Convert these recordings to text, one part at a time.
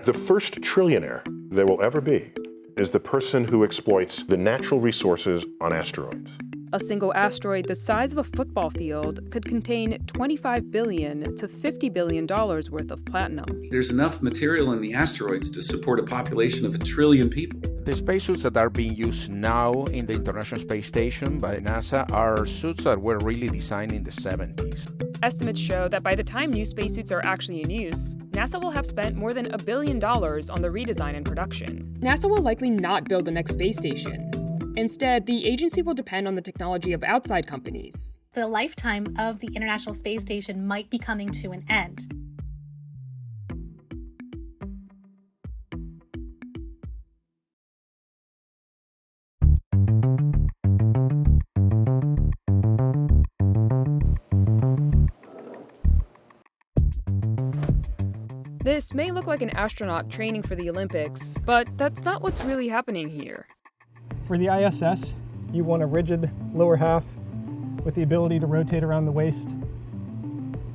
The first trillionaire there will ever be is the person who exploits the natural resources on asteroids. A single asteroid the size of a football field could contain $25 billion to $50 billion worth of platinum. There's enough material in the asteroids to support a population of 1 trillion people. The spacesuits that are being used now in the International Space Station by NASA are suits that were really designed in the 70s. Estimates show that by the time new spacesuits are actually in use, NASA will have spent more than $1 billion on the redesign and production. NASA will likely not build the next space station. Instead, the agency will depend on the technology of outside companies. The lifetime of the International Space Station might be coming to an end. This may look like an astronaut training for the Olympics, but that's not what's really happening here. For the ISS, you want a rigid lower half with the ability to rotate around the waist,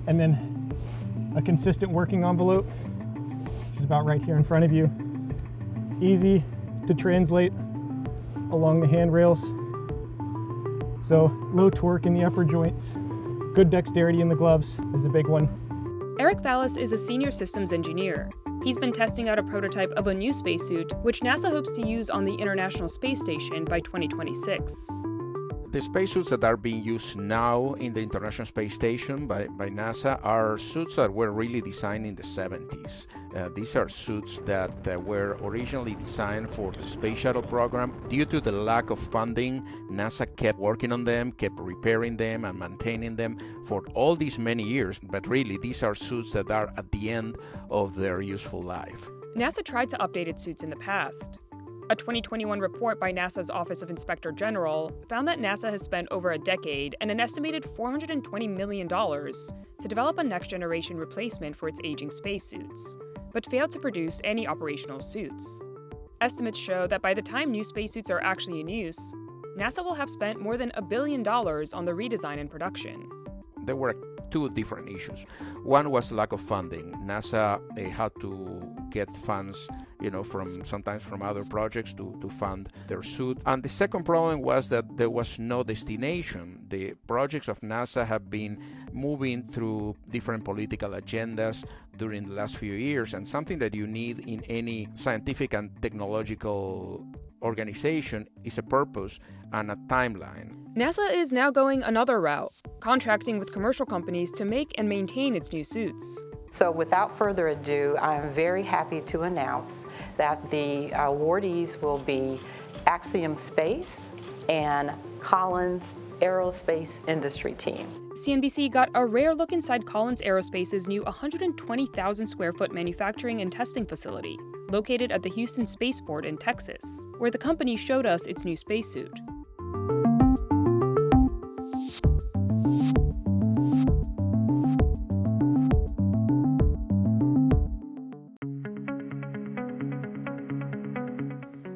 and then a consistent working envelope, which is about right here in front of you. Easy to translate along the handrails. So low torque in the upper joints, good dexterity in the gloves is a big one. Eric Vallis is a senior systems engineer. He's been testing out a prototype of a new spacesuit, which NASA hopes to use on the International Space Station by 2026. The spacesuits that are being used now in the International Space Station by NASA are suits that were really designed in the 70s. These are suits that were originally designed for the Space Shuttle program. Due to the lack of funding, NASA kept working on them, kept repairing them and maintaining them for all these many years. But really, these are suits that are at the end of their useful life. NASA tried to update its suits in the past. A 2021 report by NASA's Office of Inspector General found that NASA has spent over a decade and an estimated $420 million to develop a next-generation replacement for its aging spacesuits, but failed to produce any operational suits. Estimates show that by the time new spacesuits are actually in use, NASA will have spent more than $1 billion on the redesign and production. There were two different issues. One was lack of funding. NASA had to get funds, sometimes from other projects to fund their suit. And the second problem was that there was no destination. The projects of NASA have been moving through different political agendas during the last few years, and something that you need in any scientific and technological organization is a purpose and a timeline. NASA is now going another route, contracting with commercial companies to make and maintain its new suits. So without further ado, I am very happy to announce that the awardees will be Axiom Space and Collins Aerospace Industry Team. CNBC got a rare look inside Collins Aerospace's new 120,000 square foot manufacturing and testing facility, located at the Houston Spaceport in Texas, where the company showed us its new spacesuit.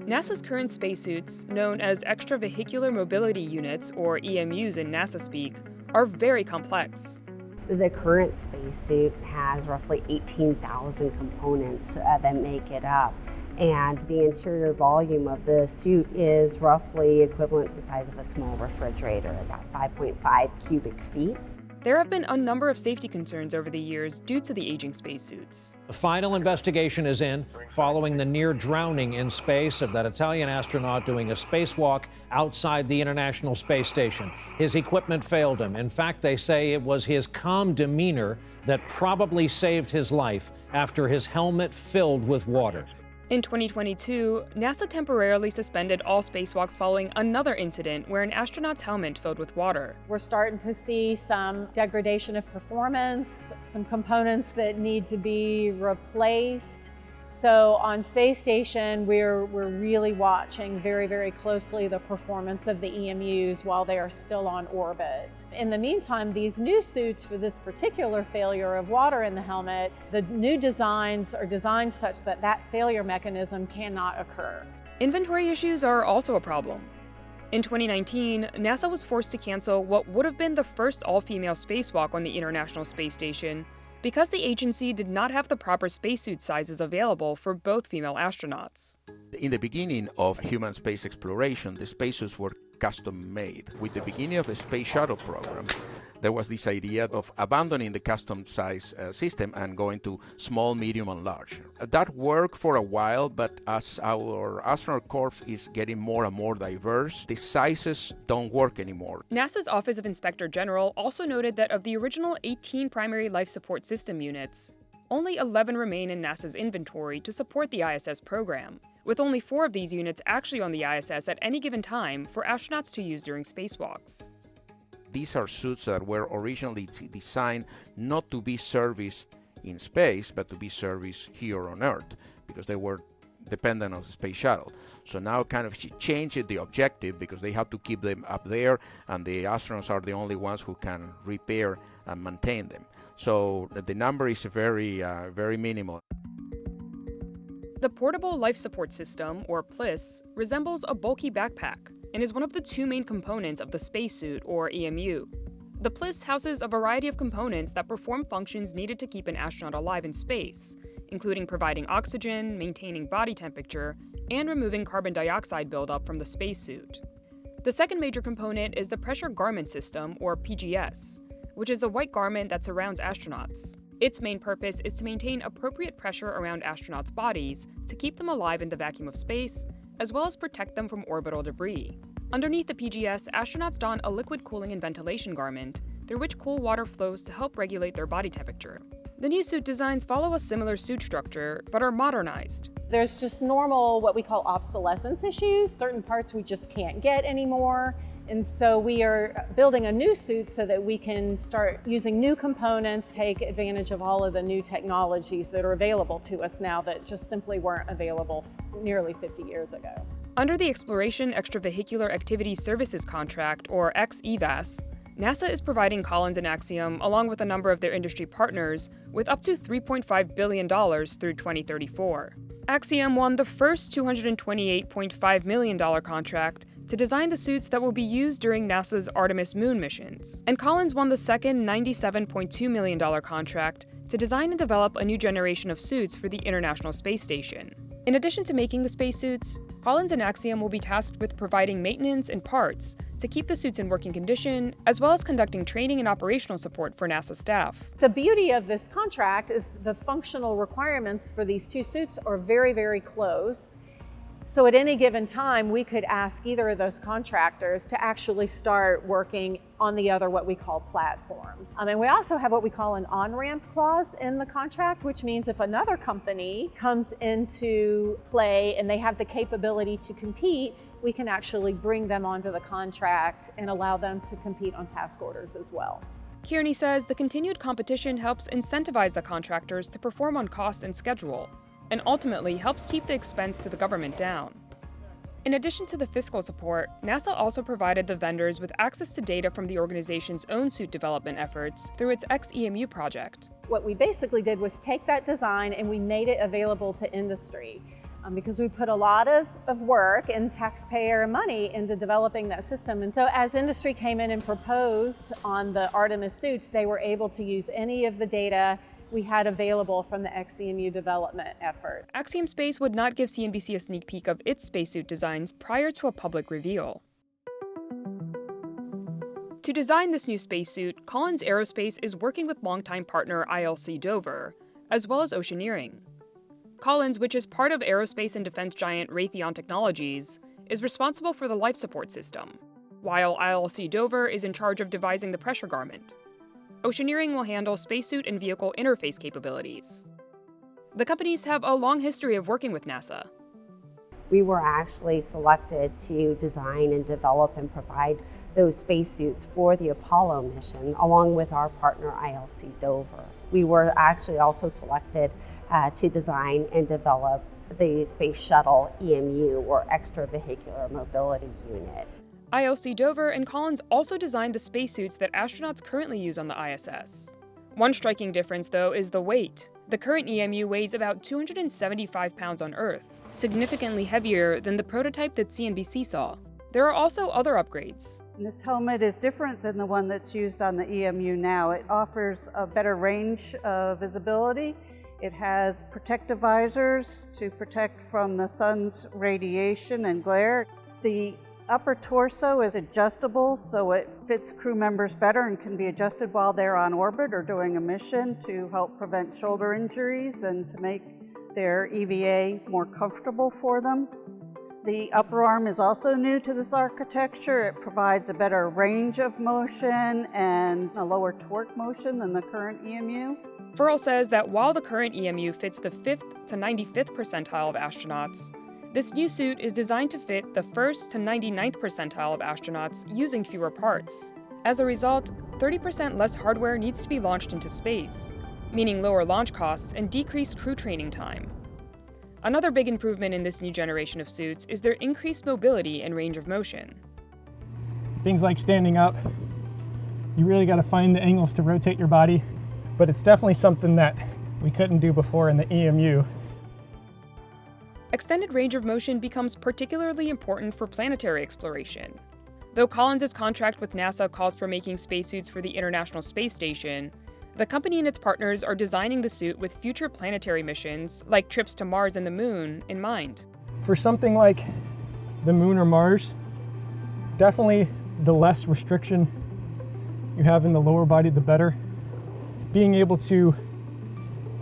NASA's current spacesuits, known as extravehicular mobility units, or EMUs in NASA speak, are very complex. The current spacesuit has roughly 18,000 components that make it up, and the interior volume of the suit is roughly equivalent to the size of a small refrigerator, about 5.5 cubic feet. There have been a number of safety concerns over the years due to the aging spacesuits. The final investigation is in following the near drowning in space of that Italian astronaut doing a spacewalk outside the International Space Station. His equipment failed him. In fact, they say it was his calm demeanor that probably saved his life after his helmet filled with water. In 2022, NASA temporarily suspended all spacewalks following another incident where an astronaut's helmet filled with water. We're starting to see some degradation of performance, some components that need to be replaced. So on Space Station, we're really watching very, very closely the performance of the EMUs while they are still on orbit. In the meantime, these new suits for this particular failure of water in the helmet, the new designs are designed such that that failure mechanism cannot occur. Inventory issues are also a problem. In 2019, NASA was forced to cancel what would have been the first all-female spacewalk on the International Space Station because the agency did not have the proper spacesuit sizes available for both female astronauts. In the beginning of human space exploration, the spacesuits were custom made. With the beginning of the space shuttle program, there was this idea of abandoning the custom size system and going to small, medium, and large. That worked for a while, but as our astronaut corps is getting more and more diverse, the sizes don't work anymore. NASA's Office of Inspector General also noted that of the original 18 primary life support system units, only 11 remain in NASA's inventory to support the ISS program, with only 4 of these units actually on the ISS at any given time for astronauts to use during spacewalks. These are suits that were originally designed not to be serviced in space, but to be serviced here on Earth, because they were dependent on the space shuttle. So now kind of changed the objective, because they have to keep them up there, and the astronauts are the only ones who can repair and maintain them. So the number is very minimal. The Portable Life Support System, or PLIS, resembles a bulky backpack and is one of the 2 main components of the spacesuit, or EMU. The PLIS houses a variety of components that perform functions needed to keep an astronaut alive in space, including providing oxygen, maintaining body temperature, and removing carbon dioxide buildup from the spacesuit. The second major component is the Pressure Garment System, or PGS, which is the white garment that surrounds astronauts. Its main purpose is to maintain appropriate pressure around astronauts' bodies to keep them alive in the vacuum of space, as well as protect them from orbital debris. Underneath the PGS, astronauts don a liquid cooling and ventilation garment, through which cool water flows to help regulate their body temperature. The new suit designs follow a similar suit structure, but are modernized. There's just normal, what we call obsolescence issues. Certain parts we just can't get anymore. And so we are building a new suit so that we can start using new components, take advantage of all of the new technologies that are available to us now that just simply weren't available nearly 50 years ago. Under the Exploration Extravehicular Activities Services Contract, or XEVAS, NASA is providing Collins and Axiom, along with a number of their industry partners, with up to $3.5 billion through 2034. Axiom won the first $228.5 million contract to design the suits that will be used during NASA's Artemis moon missions, and Collins won the second $97.2 million contract to design and develop a new generation of suits for the International Space Station. In addition to making the spacesuits, Collins and Axiom will be tasked with providing maintenance and parts to keep the suits in working condition, as well as conducting training and operational support for NASA staff. The beauty of this contract is the functional requirements for these 2 suits are very, very close. So at any given time, we could ask either of those contractors to actually start working on the other, what we call platforms. And we also have what we call an on-ramp clause in the contract, which means if another company comes into play and they have the capability to compete, we can actually bring them onto the contract and allow them to compete on task orders as well. Kearney says the continued competition helps incentivize the contractors to perform on cost and schedule, and ultimately helps keep the expense to the government down. In addition to the fiscal support, NASA also provided the vendors with access to data from the organization's own suit development efforts through its XEMU project. What we basically did was take that design and we made it available to industry because we put a lot of work and taxpayer money into developing that system. And so as industry came in and proposed on the Artemis suits, they were able to use any of the data we had available from the XEMU development effort. Axiom Space would not give CNBC a sneak peek of its spacesuit designs prior to a public reveal. To design this new spacesuit, Collins Aerospace is working with longtime partner ILC Dover, as well as Oceaneering. Collins, which is part of aerospace and defense giant Raytheon Technologies, is responsible for the life support system, while ILC Dover is in charge of devising the pressure garment. Oceaneering will handle spacesuit and vehicle interface capabilities. The companies have a long history of working with NASA. We were actually selected to design and develop and provide those spacesuits for the Apollo mission, along with our partner ILC Dover. We were actually also selected to design and develop the Space Shuttle EMU, or Extravehicular Mobility Unit. ILC Dover and Collins also designed the spacesuits that astronauts currently use on the ISS. One striking difference, though, is the weight. The current EMU weighs about 275 pounds on Earth, significantly heavier than the prototype that CNBC saw. There are also other upgrades. This helmet is different than the one that's used on the EMU now. It offers a better range of visibility. It has protective visors to protect from the sun's radiation and glare. The upper torso is adjustable, so it fits crew members better and can be adjusted while they're on orbit or doing a mission to help prevent shoulder injuries and to make their EVA more comfortable for them. The upper arm is also new to this architecture. It provides a better range of motion and a lower torque motion than the current EMU. Furl says that while the current EMU fits the 5th to 95th percentile of astronauts, this new suit is designed to fit the 1st to 99th percentile of astronauts using fewer parts. As a result, 30% less hardware needs to be launched into space, meaning lower launch costs and decreased crew training time. Another big improvement in this new generation of suits is their increased mobility and range of motion. Things like standing up, you really got to find the angles to rotate your body, but it's definitely something that we couldn't do before in the EMU. Extended range of motion becomes particularly important for planetary exploration. Though Collins' contract with NASA calls for making spacesuits for the International Space Station, the company and its partners are designing the suit with future planetary missions, like trips to Mars and the Moon, in mind. For something like the Moon or Mars, definitely the less restriction you have in the lower body, the better. Being able to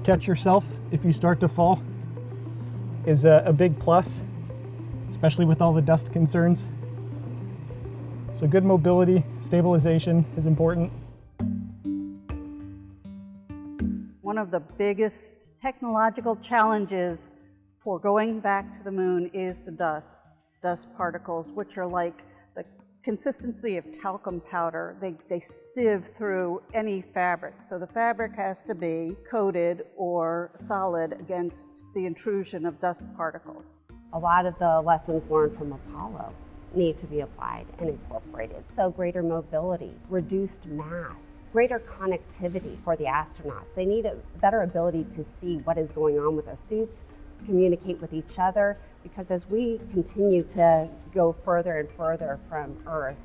catch yourself if you start to fall is a big plus, especially with all the dust concerns. So good mobility, stabilization is important. One of the biggest technological challenges for going back to the moon is the dust particles, which are like the consistency of talcum powder. They sieve through any fabric. So the fabric has to be coated or solid against the intrusion of dust particles. A lot of the lessons learned from Apollo need to be applied and incorporated. So greater mobility, reduced mass, greater connectivity for the astronauts. They need a better ability to see what is going on with their suits, communicate with each other, because as we continue to go further and further from Earth,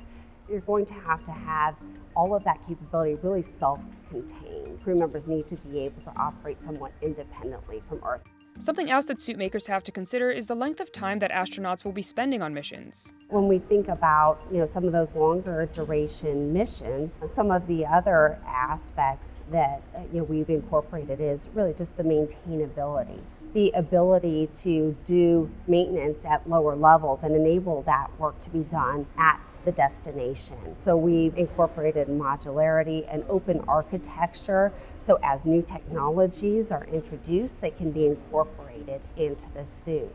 you're going to have all of that capability really self-contained. Crew members need to be able to operate somewhat independently from Earth. Something else that suit makers have to consider is the length of time that astronauts will be spending on missions. When we think about some of those longer duration missions, some of the other aspects that we've incorporated is really just the maintainability, the ability to do maintenance at lower levels and enable that work to be done at the destination. So we've incorporated modularity and open architecture, so as new technologies are introduced, they can be incorporated into the suit.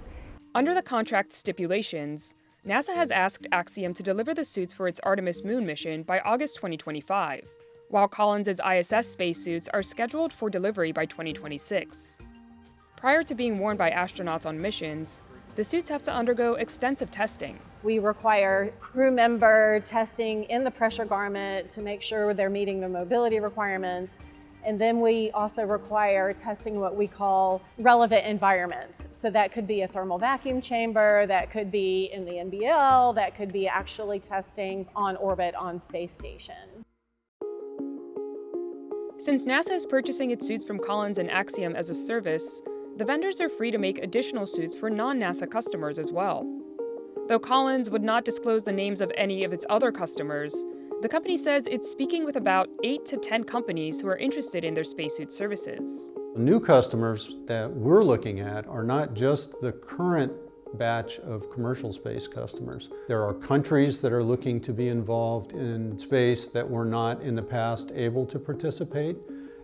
Under the contract stipulations, NASA has asked Axiom to deliver the suits for its Artemis moon mission by August 2025, while Collins' ISS spacesuits are scheduled for delivery by 2026. Prior to being worn by astronauts on missions, the suits have to undergo extensive testing. We require crew member testing in the pressure garment to make sure they're meeting the mobility requirements. And then we also require testing what we call relevant environments. So that could be a thermal vacuum chamber, that could be in the NBL, that could be actually testing on orbit on space station. Since NASA is purchasing its suits from Collins and Axiom as a service, the vendors are free to make additional suits for non-NASA customers as well. Though Collins would not disclose the names of any of its other customers, the company says it's speaking with about 8 to 10 companies who are interested in their spacesuit services. New customers that we're looking at are not just the current batch of commercial space customers. There are countries that are looking to be involved in space that were not in the past able to participate.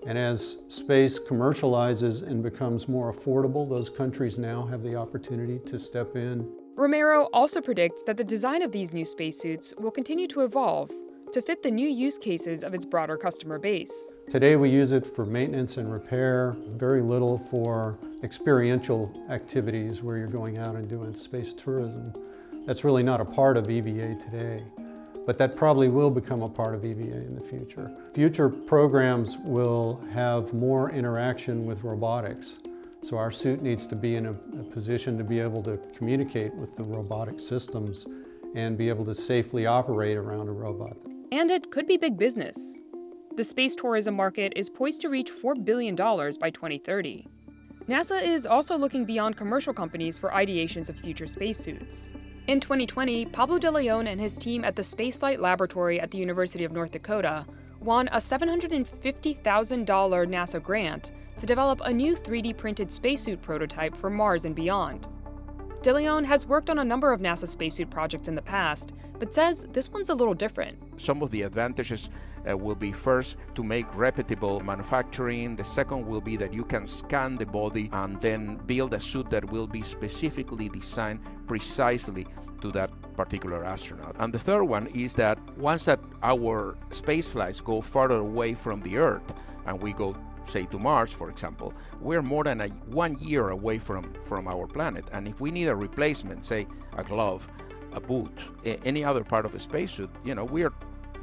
And as space commercializes and becomes more affordable, those countries now have the opportunity to step in. Romero also predicts that the design of these new spacesuits will continue to evolve to fit the new use cases of its broader customer base. Today we use it for maintenance and repair, very little for experiential activities where you're going out and doing space tourism. That's really not a part of EVA today. But that probably will become a part of EVA in the future. Future programs will have more interaction with robotics. So our suit needs to be in a position to be able to communicate with the robotic systems and be able to safely operate around a robot. And it could be big business. The space tourism market is poised to reach $4 billion by 2030. NASA is also looking beyond commercial companies for ideations of future spacesuits. In 2020, Pablo de Leon and his team at the Spaceflight Laboratory at the University of North Dakota won a $750,000 NASA grant to develop a new 3D printed spacesuit prototype for Mars and beyond. De Leon has worked on a number of NASA spacesuit projects in the past, but says this one's a little different. Some of the advantages will be, first, to make replicable manufacturing. The second will be that you can scan the body and then build a suit that will be specifically designed precisely to that particular astronaut. And the third one is that once that our space flights go farther away from the Earth, and we go, say, to Mars, for example, we're more than 1 year away from our planet. And if we need a replacement, say a glove, a boot, any other part of a spacesuit, we're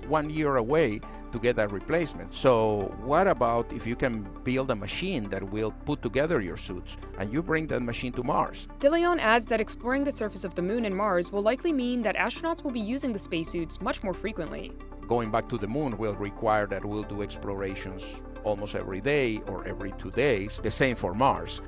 1 year away to get that replacement. So what about if you can build a machine that will put together your suits and you bring that machine to Mars? De Leon adds that exploring the surface of the Moon and Mars will likely mean that astronauts will be using the spacesuits much more frequently. Going back to the Moon will require that we'll do explorations almost every day or every 2 days. The same for Mars.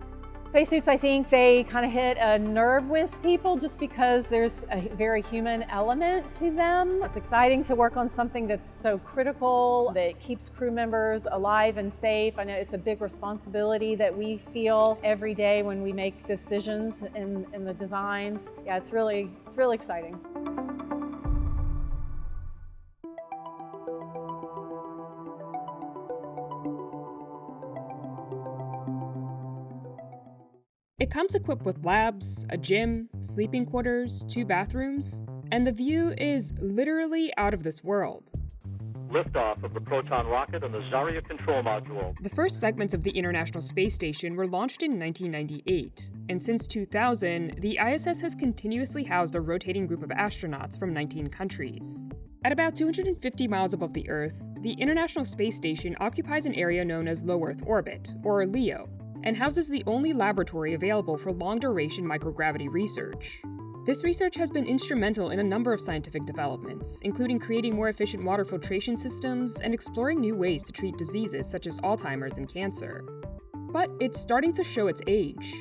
Spacesuits, I think they kind of hit a nerve with people just because there's a very human element to them. It's exciting to work on something that's so critical, that keeps crew members alive and safe. I know it's a big responsibility that we feel every day when we make decisions in the designs. Yeah, it's really exciting. It comes equipped with labs, a gym, sleeping quarters, 2 bathrooms, and the view is literally out of this world. Liftoff of the Proton rocket and the Zarya control module. The first segments of the International Space Station were launched in 1998, and since 2000, the ISS has continuously housed a rotating group of astronauts from 19 countries. At about 250 miles above the Earth, the International Space Station occupies an area known as Low Earth Orbit, or LEO, and houses the only laboratory available for long-duration microgravity research. This research has been instrumental in a number of scientific developments, including creating more efficient water filtration systems and exploring new ways to treat diseases such as Alzheimer's and cancer. But it's starting to show its age.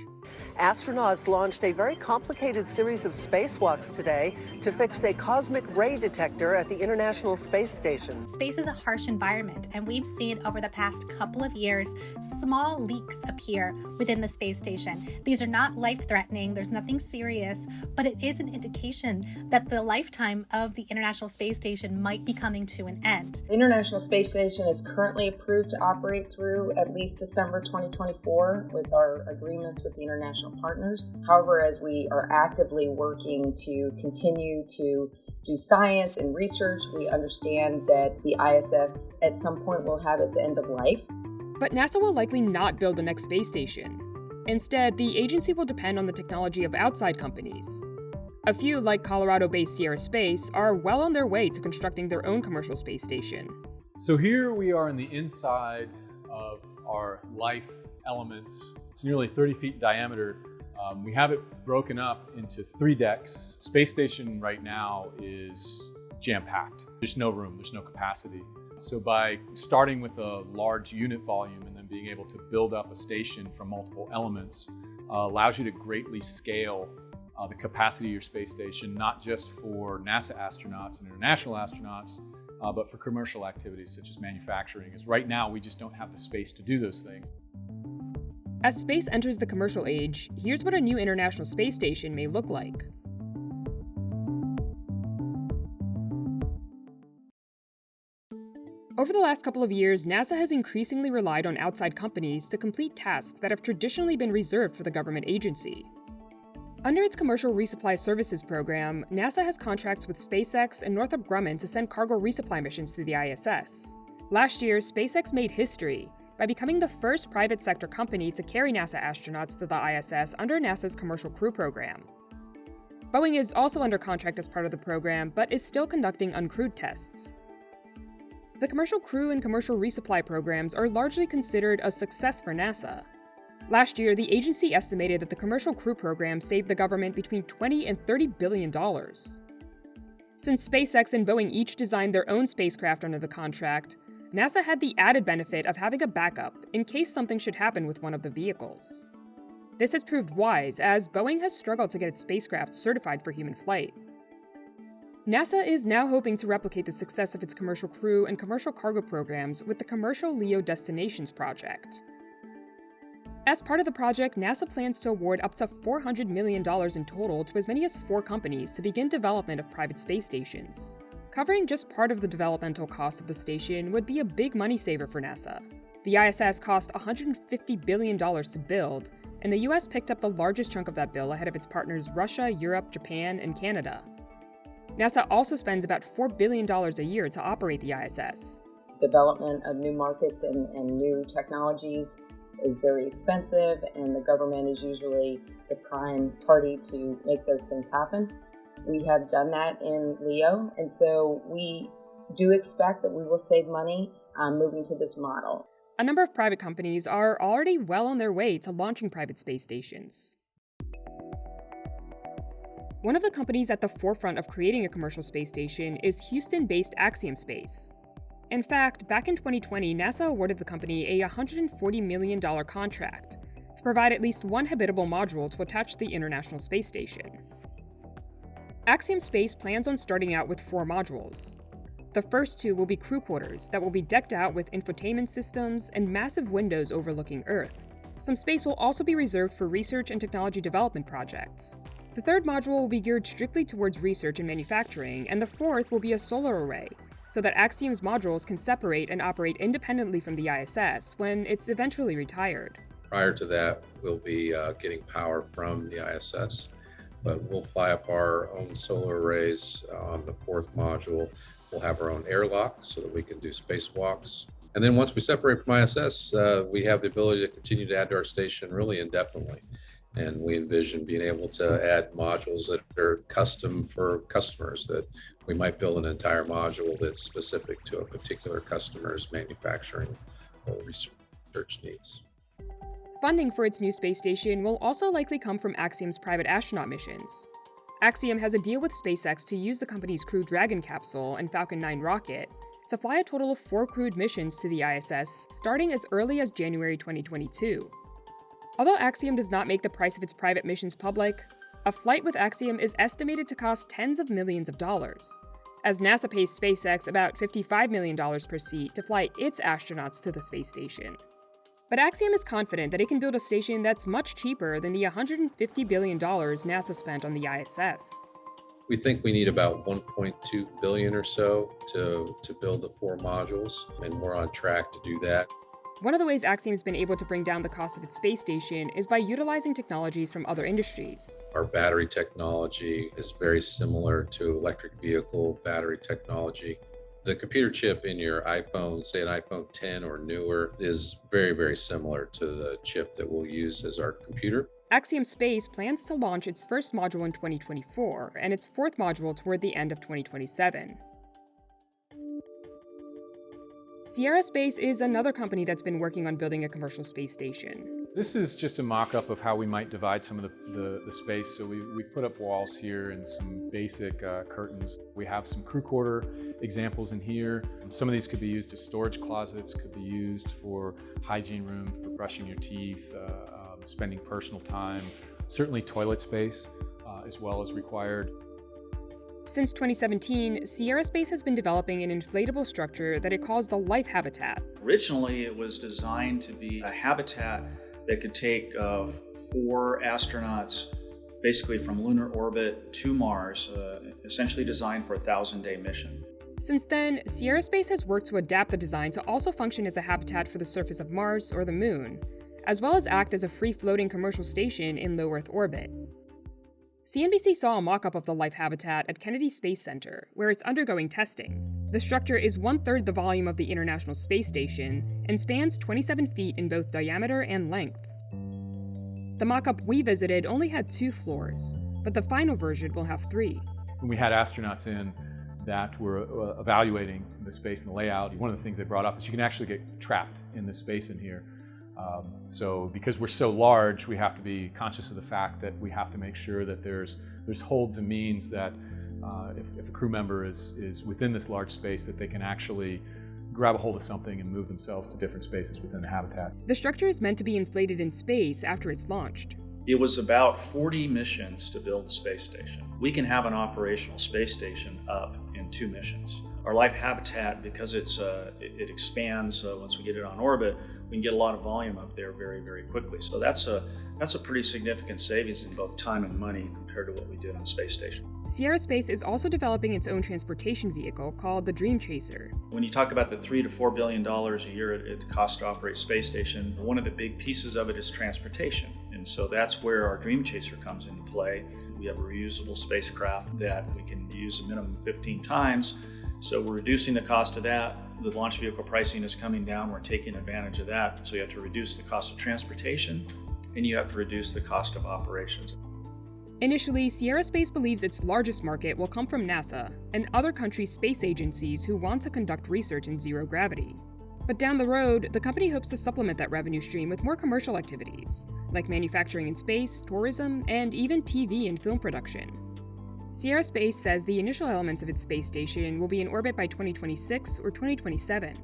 Astronauts launched a very complicated series of spacewalks today to fix a cosmic ray detector at the International Space Station. Space is a harsh environment, and we've seen over the past couple of years small leaks appear within the space station. These are not life-threatening, there's nothing serious, but it is an indication that the lifetime of the International Space Station might be coming to an end. The International Space Station is currently approved to operate through at least December 2024 with our agreements with the international partners. However, as we are actively working to continue to do science and research, we understand that the ISS at some point will have its end of life. But NASA will likely not build the next space station. Instead, the agency will depend on the technology of outside companies. A few, like Colorado-based Sierra Space, are well on their way to constructing their own commercial space station. So here we are in the inside of our life elements. It's nearly 30 feet in diameter. We have it broken up into 3 decks. Space station right now is jam-packed. There's no room, there's no capacity. So by starting with a large unit volume and then being able to build up a station from multiple elements allows you to greatly scale the capacity of your space station, not just for NASA astronauts and international astronauts, but for commercial activities such as manufacturing. As right now, we just don't have the space to do those things. As space enters the commercial age, here's what a new International Space Station may look like. Over the last couple of years, NASA has increasingly relied on outside companies to complete tasks that have traditionally been reserved for the government agency. Under its Commercial Resupply Services program, NASA has contracts with SpaceX and Northrop Grumman to send cargo resupply missions to the ISS. Last year, SpaceX made history by becoming the first private sector company to carry NASA astronauts to the ISS under NASA's Commercial Crew Program. Boeing is also under contract as part of the program, but is still conducting uncrewed tests. The Commercial Crew and Commercial Resupply programs are largely considered a success for NASA. Last year, the agency estimated that the Commercial Crew program saved the government between $20 and $30 billion. Since SpaceX and Boeing each designed their own spacecraft under the contract, NASA had the added benefit of having a backup in case something should happen with one of the vehicles. This has proved wise, as Boeing has struggled to get its spacecraft certified for human flight. NASA is now hoping to replicate the success of its commercial crew and commercial cargo programs with the Commercial LEO Destinations project. As part of the project, NASA plans to award up to $400 million in total to as many as 4 companies to begin development of private space stations. Covering just part of the developmental cost of the station would be a big money saver for NASA. The ISS cost $150 billion to build, and the US picked up the largest chunk of that bill ahead of its partners Russia, Europe, Japan, and Canada. NASA also spends about $4 billion a year to operate the ISS. Development of new markets and new technologies is very expensive, and the government is usually the prime party to make those things happen. We have done that in LEO, and so we do expect that we will save money moving to this model. A number of private companies are already well on their way to launching private space stations. One of the companies at the forefront of creating a commercial space station is Houston-based Axiom Space. In fact, back in 2020, NASA awarded the company a $140 million contract to provide at least one habitable module to attach to the International Space Station. Axiom Space plans on starting out with 4 modules. The first 2 will be crew quarters that will be decked out with infotainment systems and massive windows overlooking Earth. Some space will also be reserved for research and technology development projects. The third module will be geared strictly towards research and manufacturing, and the fourth will be a solar array, so that Axiom's modules can separate and operate independently from the ISS when it's eventually retired. Prior to that, we'll be getting power from the ISS, but we'll fly up our own solar arrays on the 4th module. We'll have our own airlock so that we can do spacewalks. And then once we separate from ISS, we have the ability to continue to add to our station really indefinitely. And we envision being able to add modules that are custom for customers, that we might build an entire module that's specific to a particular customer's manufacturing or research needs. Funding for its new space station will also likely come from Axiom's private astronaut missions. Axiom has a deal with SpaceX to use the company's Crew Dragon capsule and Falcon 9 rocket to fly a total of 4 crewed missions to the ISS starting as early as January 2022. Although Axiom does not make the price of its private missions public, a flight with Axiom is estimated to cost tens of millions of dollars, as NASA pays SpaceX about $55 million per seat to fly its astronauts to the space station. But Axiom is confident that it can build a station that's much cheaper than the $150 billion NASA spent on the ISS. We think we need about $1.2 billion or so to build the 4 modules, and we're on track to do that. One of the ways Axiom's been able to bring down the cost of its space station is by utilizing technologies from other industries. Our battery technology is very similar to electric vehicle battery technology. The computer chip in your iPhone, say an iPhone 10 or newer, is very, very similar to the chip that we'll use as our computer. Axiom Space plans to launch its first module in 2024 and its 4th module toward the end of 2027. Aerospace is another company that's been working on building a commercial space station. This is just a mock-up of how we might divide some of the space. So we've put up walls here and some basic curtains. We have some crew quarter examples in here. Some of these could be used as storage closets, could be used for hygiene room, for brushing your teeth, spending personal time. Certainly toilet space as well as required. Since 2017, Aerospace has been developing an inflatable structure that it calls the Life Habitat. Originally, it was designed to be a habitat that could take 4 astronauts basically from lunar orbit to Mars, essentially designed for a 1,000-day mission. Since then, Aerospace has worked to adapt the design to also function as a habitat for the surface of Mars or the Moon, as well as act as a free-floating commercial station in low Earth orbit. CNBC saw a mock-up of the Life Habitat at Kennedy Space Center, where it's undergoing testing. The structure is 1/3 the volume of the International Space Station and spans 27 feet in both diameter and length. The mock-up we visited only had 2 floors, but the final version will have 3. When we had astronauts in that were evaluating the space and the layout, one of the things they brought up is you can actually get trapped in the space in here. So because we're so large, we have to be conscious of the fact that we have to make sure that there's holds and means that if a crew member is within this large space, that they can actually grab a hold of something and move themselves to different spaces within the habitat. The structure is meant to be inflated in space after it's launched. It was about 40 missions to build the space station. We can have an operational space station up in 2 missions. Our life habitat, because it expands once we get it on orbit, we can get a lot of volume up there very, very quickly. So that's a pretty significant savings in both time and money compared to what we did on space station. Aerospace is also developing its own transportation vehicle called the Dream Chaser. When you talk about the $3 to $4 billion a year it costs to operate space station, one of the big pieces of it is transportation. And so that's where our Dream Chaser comes into play. We have a reusable spacecraft that we can use a minimum of 15 times. So we're reducing the cost of that. The launch vehicle pricing is coming down. We're taking advantage of that. So you have to reduce the cost of transportation and you have to reduce the cost of operations. Initially, Aerospace believes its largest market will come from NASA and other countries' space agencies who want to conduct research in zero gravity. But down the road, the company hopes to supplement that revenue stream with more commercial activities, like manufacturing in space, tourism, and even TV and film production. Aerospace says the initial elements of its space station will be in orbit by 2026 or 2027.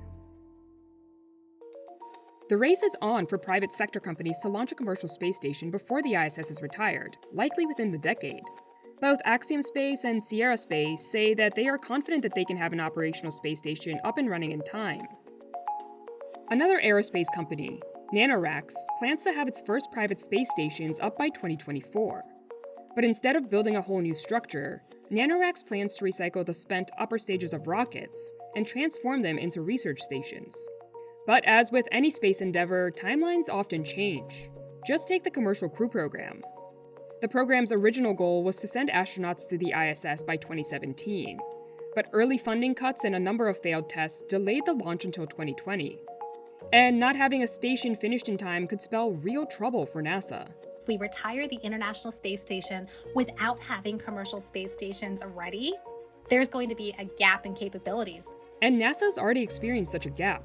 The race is on for private sector companies to launch a commercial space station before the ISS is retired, likely within the decade. Both Axiom Space and Aerospace say that they are confident that they can have an operational space station up and running in time. Another aerospace company, NanoRacks, plans to have its first private space stations up by 2024. But instead of building a whole new structure, NanoRacks plans to recycle the spent upper stages of rockets and transform them into research stations. But as with any space endeavor, timelines often change. Just take the Commercial Crew Program. The program's original goal was to send astronauts to the ISS by 2017, but early funding cuts and a number of failed tests delayed the launch until 2020. And not having a station finished in time could spell real trouble for NASA. We retire the International Space Station without having commercial space stations ready, there's going to be a gap in capabilities. And NASA's already experienced such a gap.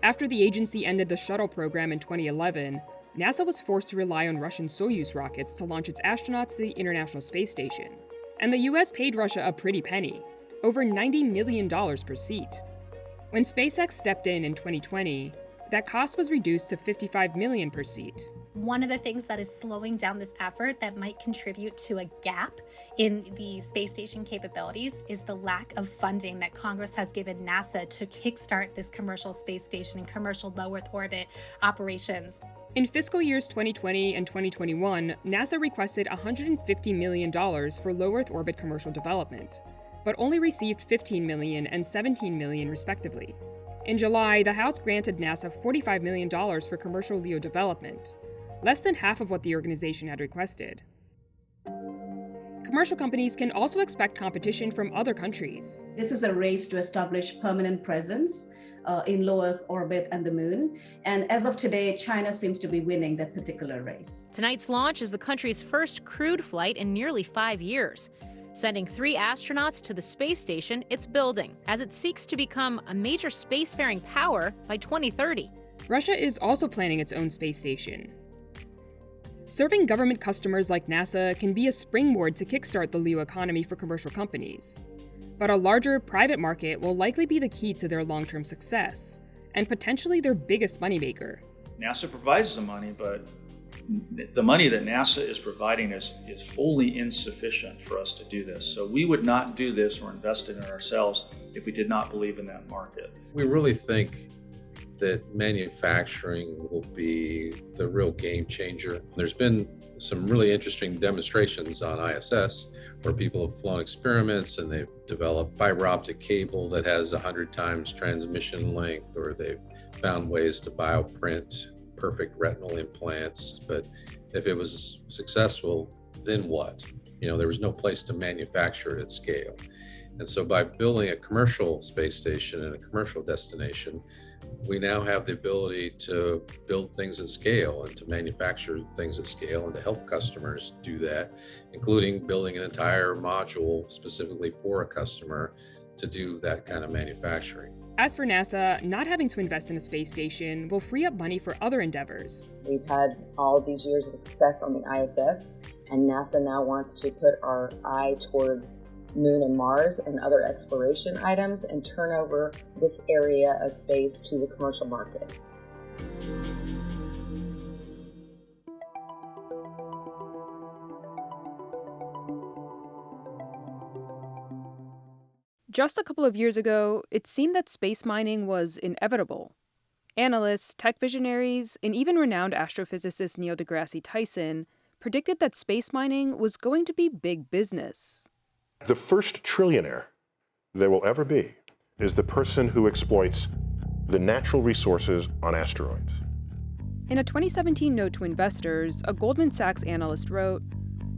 After the agency ended the shuttle program in 2011, NASA was forced to rely on Russian Soyuz rockets to launch its astronauts to the International Space Station. And the US paid Russia a pretty penny, over $90 million per seat. When SpaceX stepped in 2020, that cost was reduced to $55 million per seat. One of the things that is slowing down this effort that might contribute to a gap in the space station capabilities is the lack of funding that Congress has given NASA to kickstart this commercial space station and commercial low Earth orbit operations. In fiscal years 2020 and 2021, NASA requested $150 million for low Earth orbit commercial development, but only received $15 million and $17 million respectively. In July, the House granted NASA $45 million for commercial LEO development, less than half of what the organization had requested. Commercial companies can also expect competition from other countries. This is a race to establish permanent presence in low Earth orbit and the moon. And as of today, China seems to be winning that particular race. Tonight's launch is the country's first crewed flight in nearly 5 years, sending 3 astronauts to the space station it's building as it seeks to become a major spacefaring power by 2030. Russia is also planning its own space station. Serving government customers like NASA can be a springboard to kickstart the LEO economy for commercial companies. But a larger private market will likely be the key to their long-term success, and potentially their biggest moneymaker. NASA provides the money, but the money that NASA is providing is wholly insufficient for us to do this. So we would not do this or invest in it ourselves if we did not believe in that market. We really think that manufacturing will be the real game changer. There's been some really interesting demonstrations on ISS where people have flown experiments and they've developed fiber optic cable that has 100 times transmission length, or they've found ways to bioprint perfect retinal implants. But if it was successful, then what? There was no place to manufacture it at scale. And so by building a commercial space station and a commercial destination, we now have the ability to build things at scale and to manufacture things at scale and to help customers do that, including building an entire module specifically for a customer to do that kind of manufacturing. As for NASA, not having to invest in a space station will free up money for other endeavors. We've had all of these years of success on the ISS, and NASA now wants to put our eye toward Moon and Mars and other exploration items and turn over this area of space to the commercial market. Just a couple of years ago, it seemed that space mining was inevitable. Analysts, tech visionaries, and even renowned astrophysicist Neil deGrasse Tyson predicted that space mining was going to be big business. The first trillionaire there will ever be is the person who exploits the natural resources on asteroids. In a 2017 note to investors, a Goldman Sachs analyst wrote,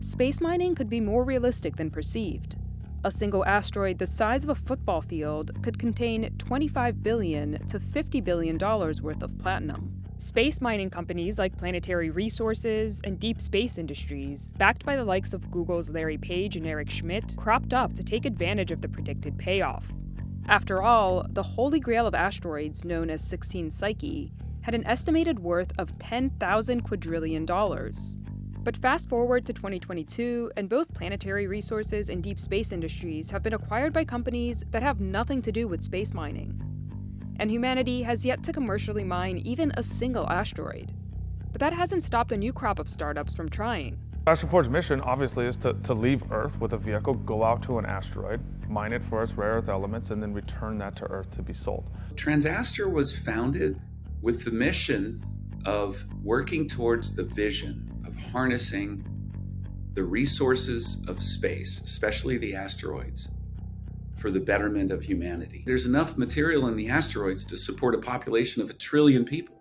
"Space mining could be more realistic than perceived. A single asteroid the size of a football field could contain $25 billion to $50 billion worth of platinum." Space mining companies like Planetary Resources and Deep Space Industries, backed by the likes of Google's Larry Page and Eric Schmidt, cropped up to take advantage of the predicted payoff. After all, the holy grail of asteroids, known as 16 Psyche, had an estimated worth of $10,000 quadrillion. But fast forward to 2022, and both Planetary Resources and Deep Space Industries have been acquired by companies that have nothing to do with space mining. And humanity has yet to commercially mine even a single asteroid. But that hasn't stopped a new crop of startups from trying. Astro4's mission obviously is to leave Earth with a vehicle, go out to an asteroid, mine it for its rare earth elements, and then return that to Earth to be sold. Transastor was founded with the mission of working towards the vision of harnessing the resources of space, especially the asteroids, for the betterment of humanity. There's enough material in the asteroids to support a population of 1 trillion people.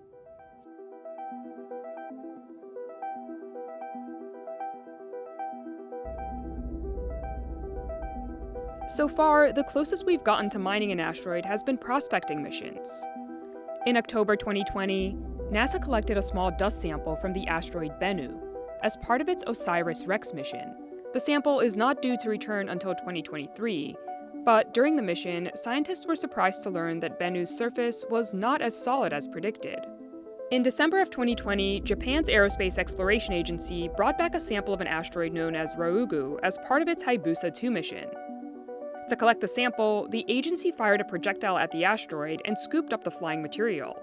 So far, the closest we've gotten to mining an asteroid has been prospecting missions. In October 2020, NASA collected a small dust sample from the asteroid Bennu as part of its OSIRIS-REx mission. The sample is not due to return until 2023, but during the mission, scientists were surprised to learn that Bennu's surface was not as solid as predicted. In December of 2020, Japan's Aerospace Exploration Agency brought back a sample of an asteroid known as Ryugu as part of its Hayabusa 2 mission. To collect the sample, the agency fired a projectile at the asteroid and scooped up the flying material.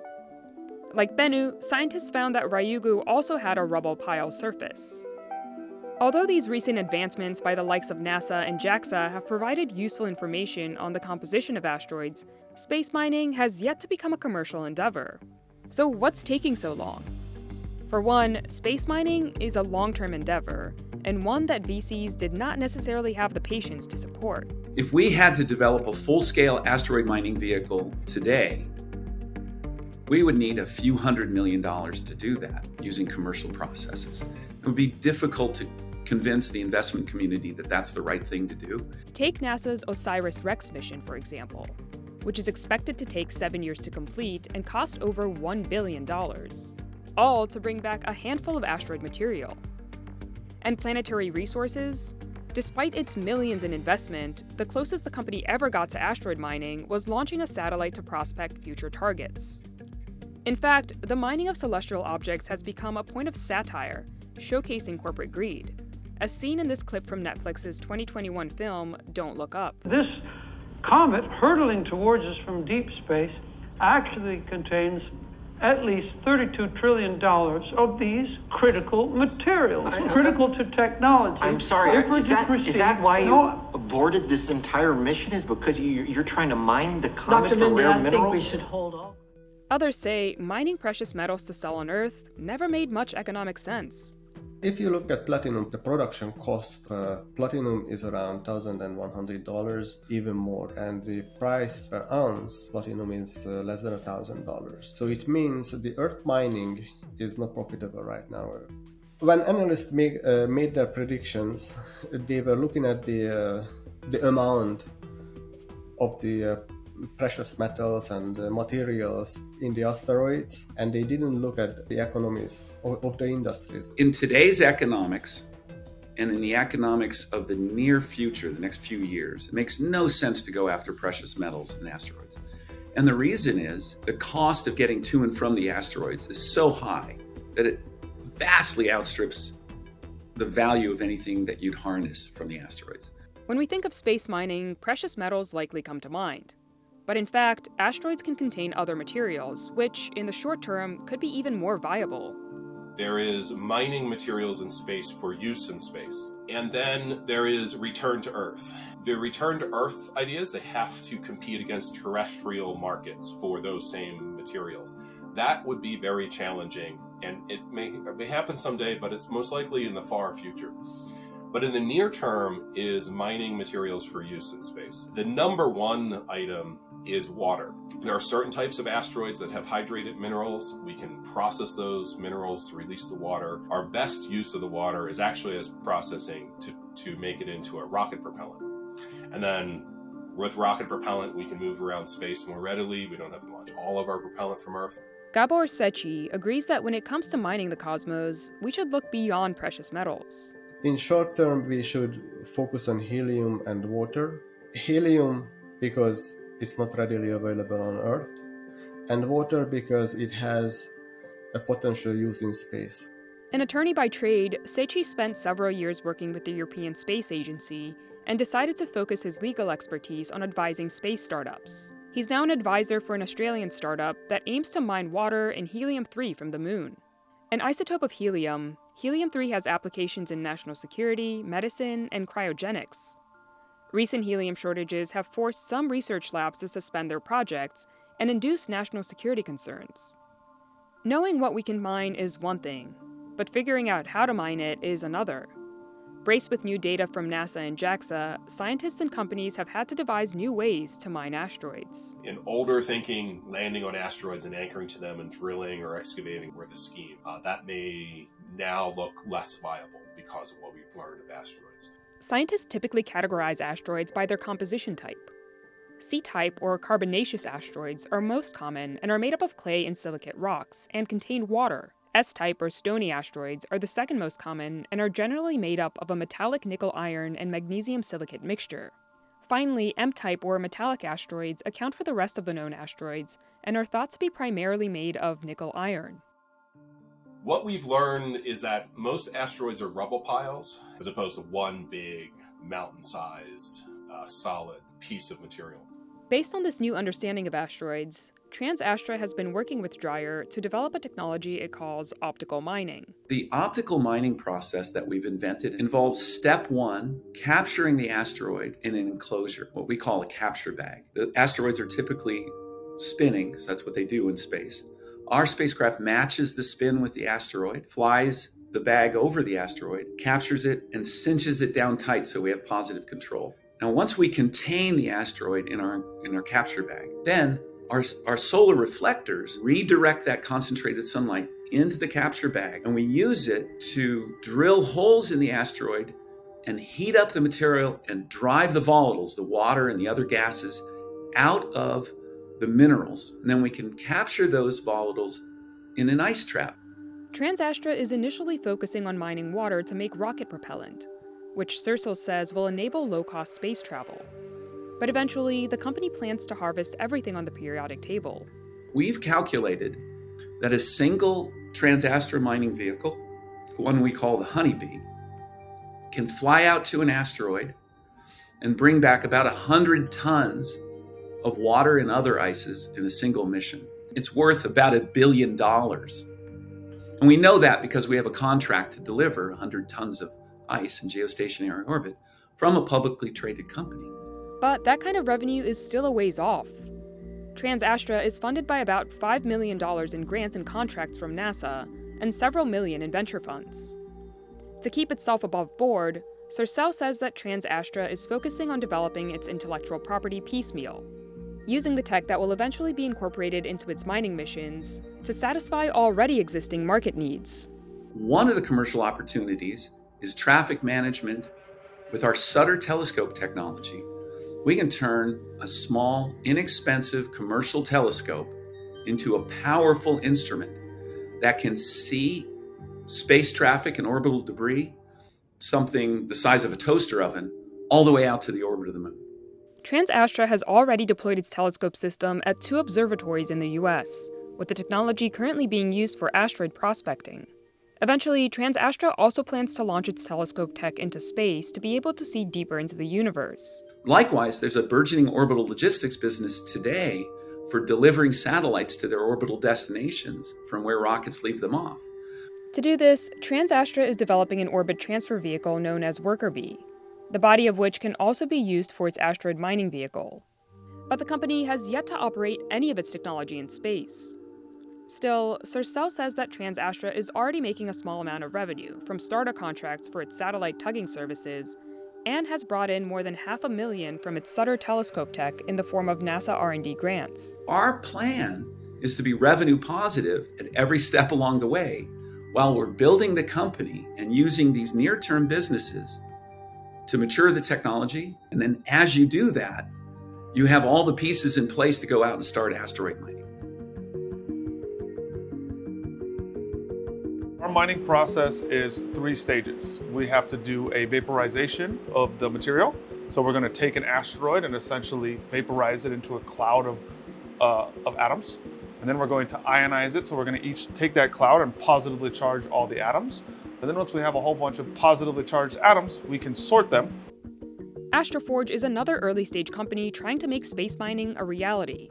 Like Bennu, scientists found that Ryugu also had a rubble pile surface. Although these recent advancements by the likes of NASA and JAXA have provided useful information on the composition of asteroids, space mining has yet to become a commercial endeavor. So what's taking so long? For one, space mining is a long-term endeavor, and one that VCs did not necessarily have the patience to support. If we had to develop a full-scale asteroid mining vehicle today, we would need a few $100 million to do that using commercial processes. It would be difficult to convince the investment community that that's the right thing to do. Take NASA's OSIRIS-REx mission, for example, which is expected to take 7 years to complete and cost over $1 billion, all to bring back a handful of asteroid material. And Planetary Resources? Despite its millions in investment, the closest the company ever got to asteroid mining was launching a satellite to prospect future targets. In fact, the mining of celestial objects has become a point of satire, showcasing corporate greed, as seen in this clip from Netflix's 2021 film, Don't Look Up. This comet hurtling towards us from deep space actually contains at least $32 trillion of these critical materials, critical to technology. I'm sorry, is that why you aborted this entire mission? Is because you're trying to mine the comet Dr. for Minda, rare I minerals? think we should hold off. Others say mining precious metals to sell on Earth never made much economic sense. If you look at platinum, the production cost, platinum is around $1,100, even more. And the price per ounce, platinum is less than $1,000. So it means the earth mining is not profitable right now. When analysts made their predictions, they were looking at the amount of the precious metals and materials in the asteroids, and they didn't look at the economies of the industries. In today's economics, and in the economics of the near future, the next few years, it makes no sense to go after precious metals and asteroids. And the reason is the cost of getting to and from the asteroids is so high that it vastly outstrips the value of anything that you'd harness from the asteroids. When we think of space mining, precious metals likely come to mind. But in fact, asteroids can contain other materials, which, in the short term, could be even more viable. There is mining materials in space for use in space. And then there is return to Earth. The return to Earth ideas, they have to compete against terrestrial markets for those same materials. That would be very challenging, and it may happen someday, but it's most likely in the far future. But in the near term is mining materials for use in space. The number one item is water. There are certain types of asteroids that have hydrated minerals. We can process those minerals to release the water. Our best use of the water is actually as processing to make it into a rocket propellant. And then with rocket propellant, we can move around space more readily. We don't have to launch all of our propellant from Earth. Gabor Sechi agrees that when it comes to mining the cosmos, we should look beyond precious metals. In short term, we should focus on helium and water. Helium because it's not readily available on Earth, and water because it has a potential use in space. An attorney by trade, Sechi spent several years working with the European Space Agency and decided to focus his legal expertise on advising space startups. He's now an advisor for an Australian startup that aims to mine water and helium-3 from the moon. An isotope of helium, helium-3 has applications in national security, medicine, and cryogenics. Recent helium shortages have forced some research labs to suspend their projects and induced national security concerns. Knowing what we can mine is one thing, but figuring out how to mine it is another. Braced with new data from NASA and JAXA, scientists and companies have had to devise new ways to mine asteroids. In older thinking, landing on asteroids and anchoring to them and drilling or excavating were the scheme. That may now look less viable because of what we've learned of asteroids. Scientists typically categorize asteroids by their composition type. C-type or carbonaceous asteroids are most common and are made up of clay and silicate rocks and contain water. S-type or stony asteroids are the second most common and are generally made up of a metallic nickel-iron and magnesium-silicate mixture. Finally, M-type or metallic asteroids account for the rest of the known asteroids and are thought to be primarily made of nickel-iron. What we've learned is that most asteroids are rubble piles, as opposed to one big mountain-sized, solid piece of material. Based on this new understanding of asteroids, TransAstra has been working with Dreyer to develop a technology it calls optical mining. The optical mining process that we've invented involves step one, capturing the asteroid in an enclosure, what we call a capture bag. The asteroids are typically spinning, because that's what they do in space. Our spacecraft matches the spin with the asteroid, flies the bag over the asteroid, captures it, and cinches it down tight so we have positive control. Now, once we contain the asteroid in our capture bag, then our solar reflectors redirect that concentrated sunlight into the capture bag, and we use it to drill holes in the asteroid and heat up the material and drive the volatiles, the water and the other gases, out of the minerals. And then we can capture those volatiles in an ice trap. TransAstra is initially focusing on mining water to make rocket propellant, which Searles says will enable low-cost space travel. But eventually, the company plans to harvest everything on the periodic table. We've calculated that a single TransAstra mining vehicle, one we call the Honeybee, can fly out to an asteroid and bring back about 100 tons of water and other ices in a single mission. It's worth about $1 billion. And we know that because we have a contract to deliver 100 tons of ice in geostationary orbit from a publicly traded company. But that kind of revenue is still a ways off. TransAstra is funded by about $5 million in grants and contracts from NASA and several million in venture funds. To keep itself above board, Searles says that TransAstra is focusing on developing its intellectual property piecemeal, using the tech that will eventually be incorporated into its mining missions to satisfy already existing market needs. One of the commercial opportunities is traffic management. With our Sutter telescope technology, we can turn a small, inexpensive commercial telescope into a powerful instrument that can see space traffic and orbital debris, something the size of a toaster oven, all the way out to the orbit of the moon. TransAstra has already deployed its telescope system at 2 observatories in the US, with the technology currently being used for asteroid prospecting. Eventually, TransAstra also plans to launch its telescope tech into space to be able to see deeper into the universe. Likewise, there's a burgeoning orbital logistics business today for delivering satellites to their orbital destinations from where rockets leave them off. To do this, TransAstra is developing an orbit transfer vehicle known as Worker Bee, the body of which can also be used for its asteroid mining vehicle. But the company has yet to operate any of its technology in space. Still, Sercel says that TransAstra is already making a small amount of revenue from starter contracts for its satellite tugging services and has brought in more than $500,000 from its Sutter telescope tech in the form of NASA R&D grants. Our plan is to be revenue positive at every step along the way while we're building the company and using these near-term businesses to mature the technology. And then as you do that, you have all the pieces in place to go out and start asteroid mining. Our mining process is 3 stages. We have to do a vaporization of the material. So we're going to take an asteroid and essentially vaporize it into a cloud of atoms. And then we're going to ionize it. So we're going to each take that cloud and positively charge all the atoms. And then once we have a whole bunch of positively charged atoms, we can sort them. Astroforge is another early-stage company trying to make space mining a reality.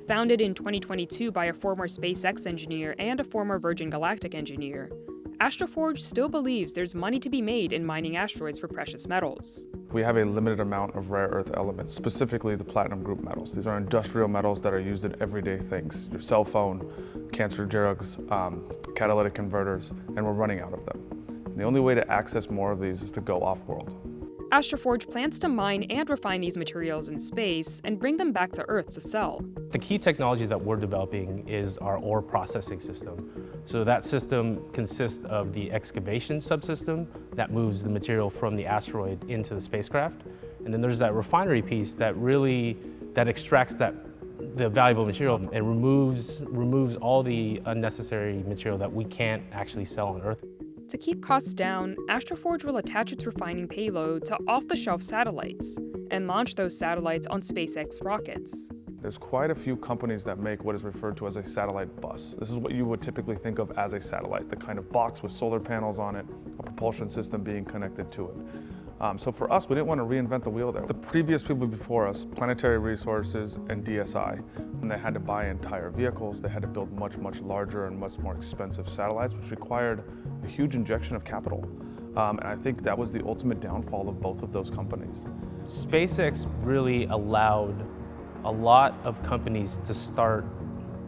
Founded in 2022 by a former SpaceX engineer and a former Virgin Galactic engineer, Astroforge still believes there's money to be made in mining asteroids for precious metals. We have a limited amount of rare earth elements, specifically the platinum group metals. These are industrial metals that are used in everyday things. Your cell phone, cancer drugs, catalytic converters, and we're running out of them. And the only way to access more of these is to go off-world. Astroforge plans to mine and refine these materials in space and bring them back to Earth to sell. The key technology that we're developing is our ore processing system. So that system consists of the excavation subsystem that moves the material from the asteroid into the spacecraft. And then there's that refinery piece that extracts the valuable material and removes all the unnecessary material that we can't actually sell on Earth. To keep costs down, Astroforge will attach its refining payload to off-the-shelf satellites and launch those satellites on SpaceX rockets. There's quite a few companies that make what is referred to as a satellite bus. This is what you would typically think of as a satellite, the kind of box with solar panels on it, a propulsion system being connected to it. So for us, we didn't want to reinvent the wheel there. The previous people before us, Planetary Resources and DSI, and they had to buy entire vehicles. They had to build much, much larger and much more expensive satellites, which required a huge injection of capital. And I think that was the ultimate downfall of both of those companies. SpaceX really allowed a lot of companies to start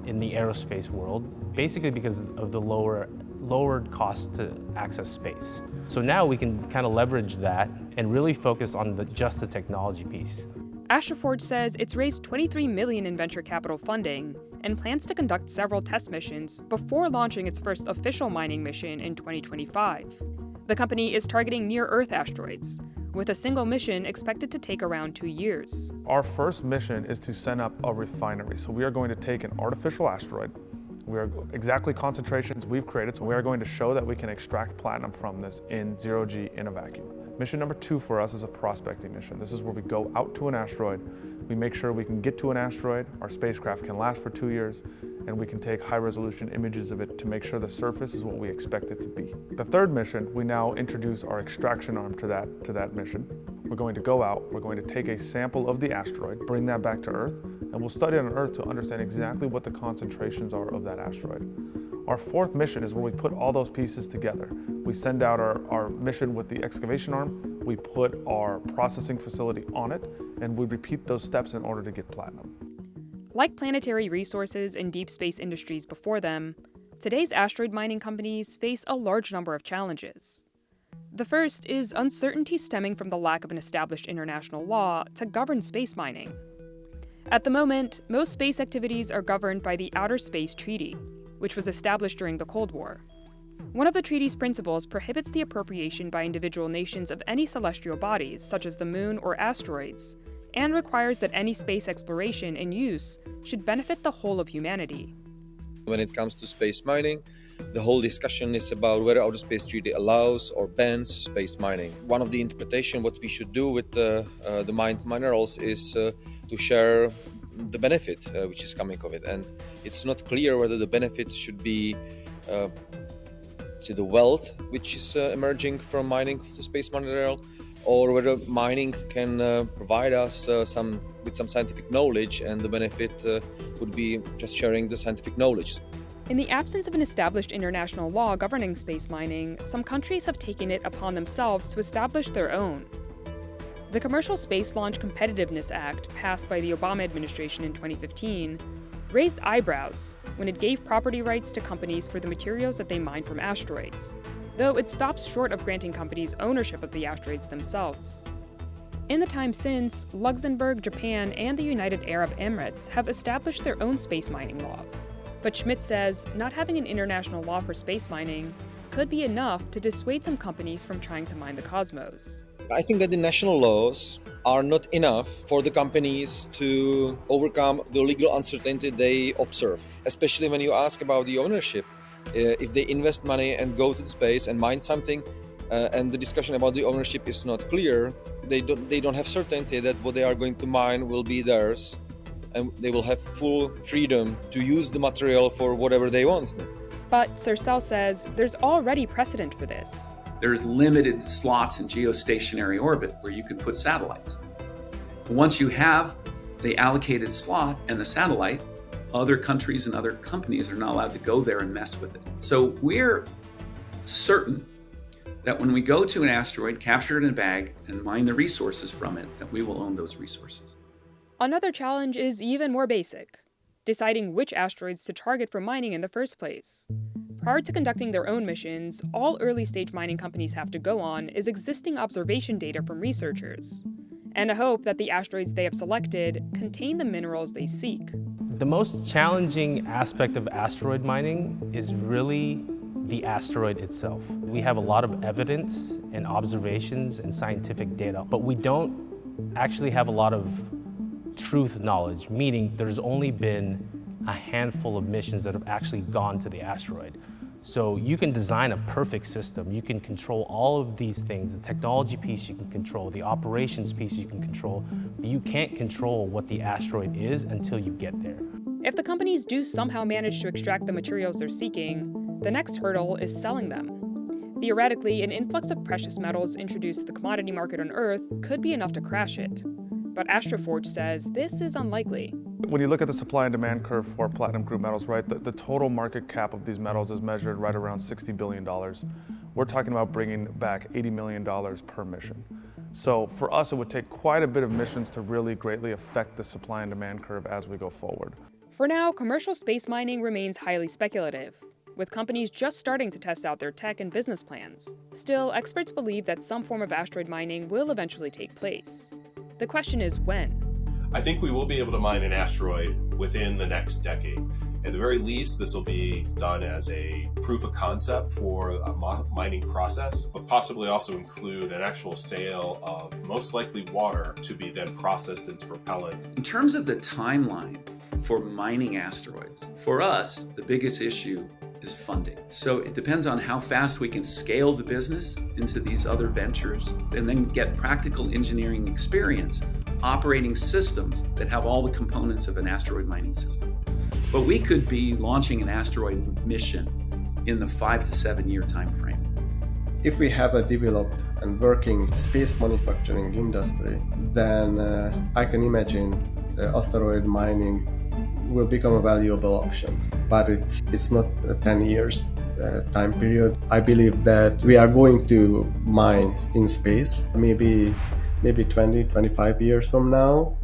in the aerospace world, basically because of the lowered cost to access space. So now we can kind of leverage that and really focus on just the technology piece. Astroforge says it's raised $23 million in venture capital funding and plans to conduct several test missions before launching its first official mining mission in 2025. The company is targeting near-Earth asteroids, with a single mission expected to take around 2 years. Our first mission is to send up a refinery. So we are going to take an artificial asteroid. We are exactly concentrations we've created, so we are going to show that we can extract platinum from this in zero-G in a vacuum. Mission number 2 for us is a prospecting mission. This is where we go out to an asteroid, we make sure we can get to an asteroid, our spacecraft can last for 2 years, and we can take high-resolution images of it to make sure the surface is what we expect it to be. The third mission, we now introduce our extraction arm to that mission. We're going to go out, we're going to take a sample of the asteroid, bring that back to Earth, and we'll study it on Earth to understand exactly what the concentrations are of that asteroid. Our fourth mission is where we put all those pieces together. We send out our mission with the excavation arm, we put our processing facility on it, and we repeat those steps in order to get platinum. Like Planetary Resources and deep space industries before them, today's asteroid mining companies face a large number of challenges. The first is uncertainty stemming from the lack of an established international law to govern space mining. At the moment, most space activities are governed by the Outer Space Treaty, which was established during the Cold War. One of the treaty's principles prohibits the appropriation by individual nations of any celestial bodies, such as the moon or asteroids, and requires that any space exploration and use should benefit the whole of humanity. When it comes to space mining, the whole discussion is about whether Outer Space Treaty allows or bans space mining. One of the interpretations what we should do with the mined minerals is to share the benefit which is coming of it, and it's not clear whether the benefit should be see the wealth which is emerging from mining the space mineral, or whether mining can provide us with some scientific knowledge, and the benefit would be just sharing the scientific knowledge. In the absence of an established international law governing space mining, some countries have taken it upon themselves to establish their own. The Commercial Space Launch Competitiveness Act, passed by the Obama administration in 2015, raised eyebrows when it gave property rights to companies for the materials that they mine from asteroids, though it stops short of granting companies ownership of the asteroids themselves. In the time since, Luxembourg, Japan, and the United Arab Emirates have established their own space mining laws. But Schmidt says not having an international law for space mining could be enough to dissuade some companies from trying to mine the cosmos. I think that the national laws are not enough for the companies to overcome the legal uncertainty they observe, especially when you ask about the ownership. If they invest money and go to the space and mine something, and the discussion about the ownership is not clear, they don't have certainty that what they are going to mine will be theirs, and they will have full freedom to use the material for whatever they want. But Sercel says there's already precedent for this. There's limited slots in geostationary orbit where you can put satellites. Once you have the allocated slot and the satellite, other countries and other companies are not allowed to go there and mess with it. So we're certain that when we go to an asteroid, capture it in a bag, and mine the resources from it, that we will own those resources. Another challenge is even more basic: deciding which asteroids to target for mining in the first place. Prior to conducting their own missions, all early-stage mining companies have to go on is existing observation data from researchers, and a hope that the asteroids they have selected contain the minerals they seek. The most challenging aspect of asteroid mining is really the asteroid itself. We have a lot of evidence and observations and scientific data, but we don't actually have a lot of truth knowledge, meaning there's only been a handful of missions that have actually gone to the asteroid. So you can design a perfect system, you can control all of these things, the technology piece you can control, the operations piece you can control, but you can't control what the asteroid is until you get there. If the companies do somehow manage to extract the materials they're seeking, the next hurdle is selling them. Theoretically, an influx of precious metals introduced to the commodity market on Earth could be enough to crash it. But Astroforge says this is unlikely. When you look at the supply and demand curve for platinum group metals, right, the total market cap of these metals is measured right around $60 billion. We're talking about bringing back $80 million per mission. So for us, it would take quite a bit of missions to really greatly affect the supply and demand curve as we go forward. For now, commercial space mining remains highly speculative, with companies just starting to test out their tech and business plans. Still, experts believe that some form of asteroid mining will eventually take place. The question is when. I think we will be able to mine an asteroid within the next decade. At the very least, this will be done as a proof of concept for a mining process, but possibly also include an actual sale of most likely water to be then processed into propellant. In terms of the timeline for mining asteroids, for us, the biggest issue is funding. So it depends on how fast we can scale the business into these other ventures and then get practical engineering experience operating systems that have all the components of an asteroid mining system. But we could be launching an asteroid mission in the 5 to 7 year time frame. If we have a developed and working space manufacturing industry, then I can imagine asteroid mining will become a valuable option. But it's not a 10 years time period. I believe that we are going to mine in space, maybe 20, 25 years from now.